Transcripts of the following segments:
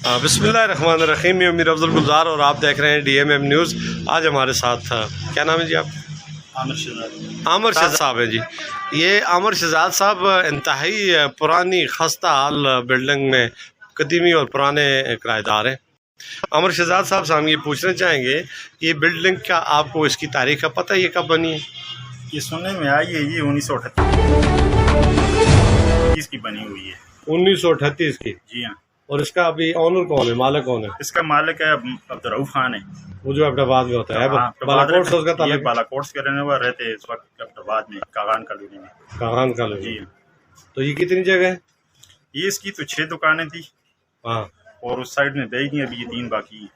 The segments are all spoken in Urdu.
بسم اللہ الرحمن الرحیم، میں امیر افضل گلزار اور آپ دیکھ رہے ہیں ڈی ایم ایم نیوز۔ آج ہمارے ساتھ تھا، کیا نام ہے جی آپ؟ عامر شہزاد۔ عامر شہزاد صاحب ہیں جی۔ یہ عامر شہزاد صاحب انتہائی پرانی خستہ حال بلڈنگ میں قدیمی اور پرانے کرایہ دار ہیں۔ عامر شہزاد صاحب سے ہم یہ پوچھنا چاہیں گے، یہ بلڈنگ کا آپ کو اس کی تاریخ کا پتہ ہے، یہ کب بنی ہے؟ یہ سننے میں آئی ہے یہ 1938 کی بنی ہوئی ہے۔ 1938 کی؟ جی ہاں۔ اور اس کا ابھی آنر کون ہے، مالک کون ہے؟ اس کا مالک ہے عبدالرؤف خان ہے، وہ جو آباد میں ہوتا ہے، بالاکوٹ سے اس کا تعلق؟ بالاکوٹ کے رہنے والے رہتے اس وقت آباد میں، کاغان کالونی میں۔ کاغان کالونی۔ جی۔ تو یہ کتنی جگہ ہے؟ یہ اس کی تو 6 دکانیں تھی، ہاں، اور اس سائڈ میں بیچ دی، ابھی یہ 3 باقی ہیں۔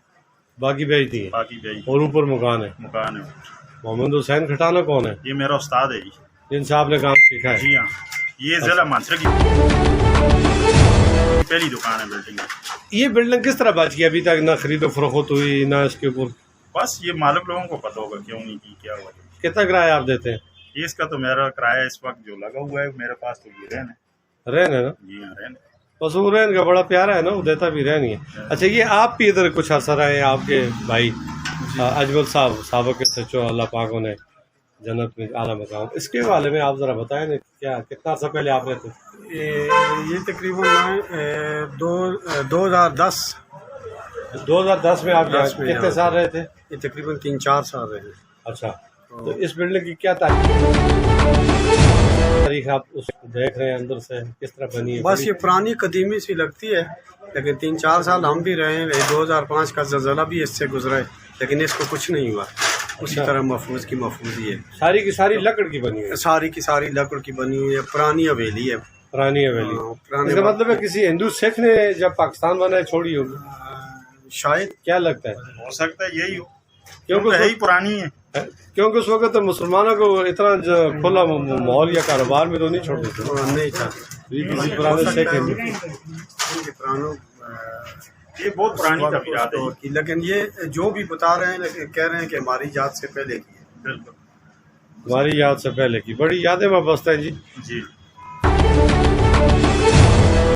باقی بیچ دی ہیں، باقی بیچ اور اوپر مکان ہے۔ مکان ہے۔ محمد حسین کھٹانا کون ہے؟ یہ میرا استاد ہے جی۔ جن سے آپ نے کام سیکھا ہے؟ جی ہاں۔ یہ ضلع مانسر کی پہلی دکان ہے بلڈنگ میں۔ یہ بلڈنگ کس طرح بچ گئی ابھی تک؟ نہ خرید و فروخت ہوئی، نہ اس کے اوپر؟ بس یہ مالک لوگوں کو پتہ ہوگا کیوں نہیں کی، کیا ہوا۔ کتنا کرایہ آپ دیتے ہیں؟ اس کا تو میرا کرایہ اس وقت جو لگا ہوا ہے میرے پاس تو یہ رہن ہے۔ رہن ہے نا؟ جی ہاں، رہن۔ بس وہ رہن کا بڑا پیارا ہے نا، وہ دیتا بھی رہن ہی ہے۔ اچھا، یہ آپ بھی ادھر کچھ عرصہ رہے ہیں، آپ کے بھائی اجمل صاحب سابق سچو، اللہ پاک انہیں جنت میں اعلیٰ مقام، اس کے حوالے میں آپ ذرا بتائیں نا، کیا کتنا عرصہ پہلے آپ رہتے؟ یہ تقریباً 2010 میں آپ کتنے سال رہے تھے؟ یہ تقریباً 3-4 سال رہے ہیں۔ اچھا، تو اس بلڈنگ کی کیا تاریخ آپ اس کو دیکھ رہے ہیں اندر سے، کس طرح بنی ہے؟ بس یہ پرانی قدیمی سی لگتی ہے، لیکن 3-4 سال ہم بھی رہے ہیں۔ 2005 کا زلزلہ بھی اس سے گزرا ہے، لیکن اس کو کچھ نہیں ہوا، اسی طرح محفوظ کی محفوظ ہے۔ ساری کی ساری لکڑ کی بنی ہے؟ ساری کی ساری لکڑ کی بنی ہوئی ہے، پرانی حویلی ہے۔ پرانی حویلی؟ پرانے اس کا مطلب ہے کسی ہندو سکھ نے جب پاکستان بنا ہے چھوڑی ہوگی؟ شاید، کیا لگتا ہے؟ ہو سکتا ہے یہی ہو، کیونکہ یہی پرانی ہے۔ کیونکہ اس وقت مسلمانوں کو اتنا کھلا ماحول یا کاروبار میں تو نہیں چھوڑ دیتے، نہیں چاہتے کسی پرانے سکھ ہندو یہ بہت پرانی تعمیرات ہے، لیکن یہ جو بھی بتا رہے ہیں، لیکن کہہ رہے ہیں کہ ہماری یاد سے پہلے کی ہے۔ بالکل۔ ہماری یاد سے پہلے کی، بڑی یادیں وابستہ ہیں جی۔ جی۔